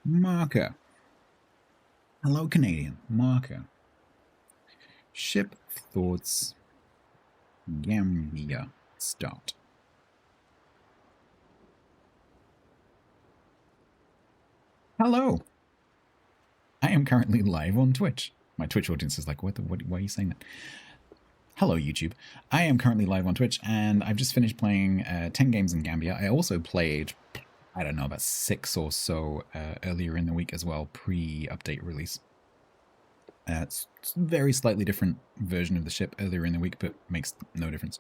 Marker. Hello, Canadian. Marker. Ship thoughts. Gambia. Start. Hello. I am currently live on Twitch. My Twitch audience is like, what? Why are you saying that? Hello, YouTube. I am currently live on Twitch, and I've just finished playing 10 games in Gambia. I also played, I don't know, about 6 or so earlier in the week as well, pre-update release. It's a very slightly different version of the ship earlier in the week, but makes no difference.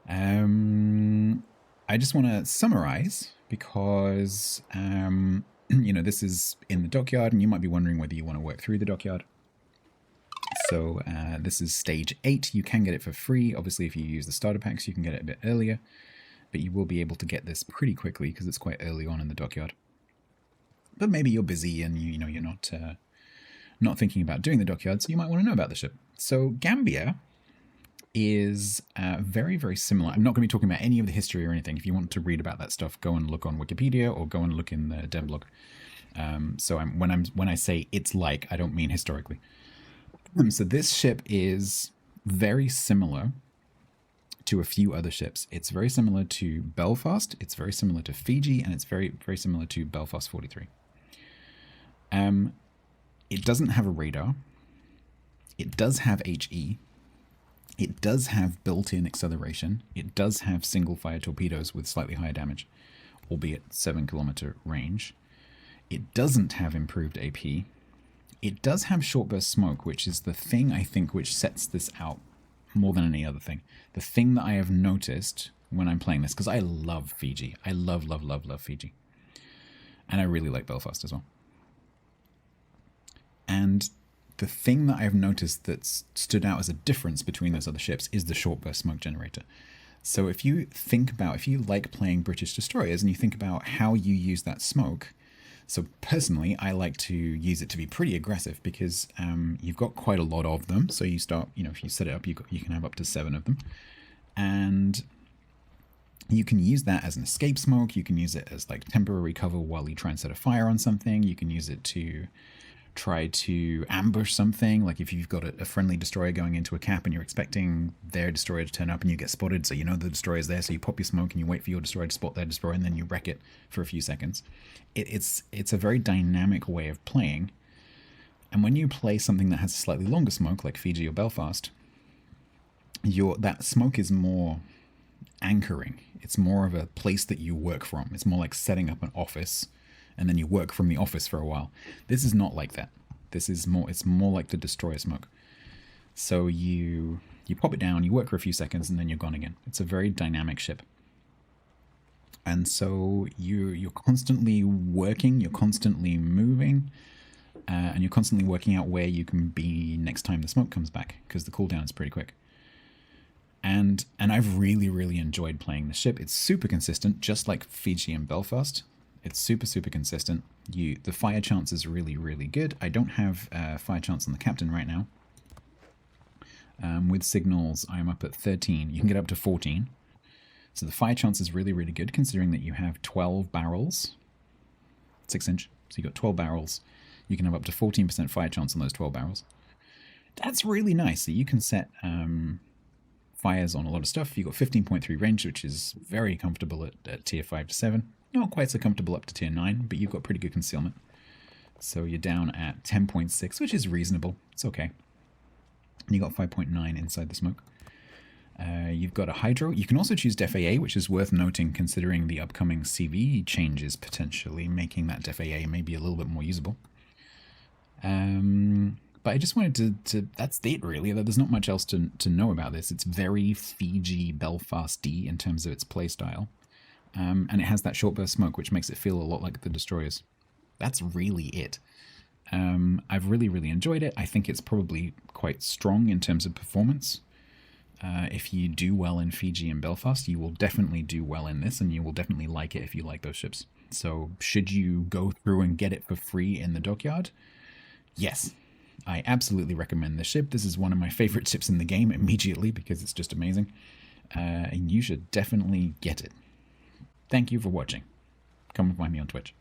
I just want to summarize because, you know, this is in the Dockyard, and you might be wondering whether you want to work through the Dockyard. So this is stage 8. You can get it for free. Obviously, if you use the starter packs, you can get it a bit earlier, but you will be able to get this pretty quickly because it's quite early on in the Dockyard. But maybe you're busy and you're not thinking about doing the Dockyard, so you might want to know about the ship. So Gambia is very, very similar. I'm not going to be talking about any of the history or anything. If you want to read about that stuff, go and look on Wikipedia or go and look in the devlog. So when I say it's like, I don't mean historically. So this ship is very similar to a few other ships. It's very similar to Belfast, it's very similar to Fiji, and it's very, very similar to Belfast 43. It doesn't have a radar. It does have HE. It does have built-in acceleration. It does have single-fire torpedoes with slightly higher damage, albeit 7-kilometer range. It doesn't have improved AP. It does have short burst smoke, which is the thing I think which sets this out more than any other thing. The thing that I have noticed when I'm playing this, because I love Fiji. I love, love, love, love Fiji. And I really like Belfast as well. And the thing that I've noticed that's stood out as a difference between those other ships is the short burst smoke generator. So if you like playing British destroyers and you think about how you use that smoke, so personally, I like to use it to be pretty aggressive because you've got quite a lot of them. So you start, if you set it up, you can have up to 7 of them. And you can use that as an escape smoke. You can use it as like temporary cover while you try and set a fire on something. You can use it to try to ambush something, like if you've got a friendly destroyer going into a cap and you're expecting their destroyer to turn up and you get spotted, so you know the destroyer's there, so you pop your smoke and you wait for your destroyer to spot their destroyer and then you wreck it for a few seconds. It's a very dynamic way of playing, and when you play something that has a slightly longer smoke like Fiji or Belfast, that smoke is more anchoring. It's more of a place that you work from. It's more like setting up an office and then you work from the office for a while. This is not like that. It's more like the destroyer smoke. So you pop it down, you work for a few seconds, and then you're gone again. It's a very dynamic ship. And so you're constantly working, you're constantly moving, and you're constantly working out where you can be next time the smoke comes back, because the cooldown is pretty quick. And I've really, really enjoyed playing the ship. It's super consistent, just like Fiji and Belfast. It's super, super consistent. The fire chance is really, really good. I don't have fire chance on the captain right now. With signals, I'm up at 13. You can get up to 14. So the fire chance is really, really good, considering that you have 12 barrels. 6-inch. So you've got 12 barrels. You can have up to 14% fire chance on those 12 barrels. That's really nice. So you can set fires on a lot of stuff. You've got 15.3 range, which is very comfortable at tier 5 to 7. Not quite so comfortable up to tier 9, but you've got pretty good concealment. So you're down at 10.6, which is reasonable. It's okay. And you got 5.9 inside the smoke. You've got a hydro. You can also choose Def AA, which is worth noting considering the upcoming CV changes potentially, making that Def AA maybe a little bit more usable. But I just wanted to that's it really. There's not much else to know about this. It's very Fiji Belfast-y in terms of its playstyle. And it has that short burst smoke, which makes it feel a lot like the destroyers. That's really it. I've really, really enjoyed it. I think it's probably quite strong in terms of performance. If you do well in Fiji and Belfast, you will definitely do well in this, and you will definitely like it if you like those ships. So should you go through and get it for free in the Dockyard? Yes, I absolutely recommend this ship. This is one of my favorite ships in the game immediately because it's just amazing. And you should definitely get it. Thank you for watching. Come and find me on Twitch.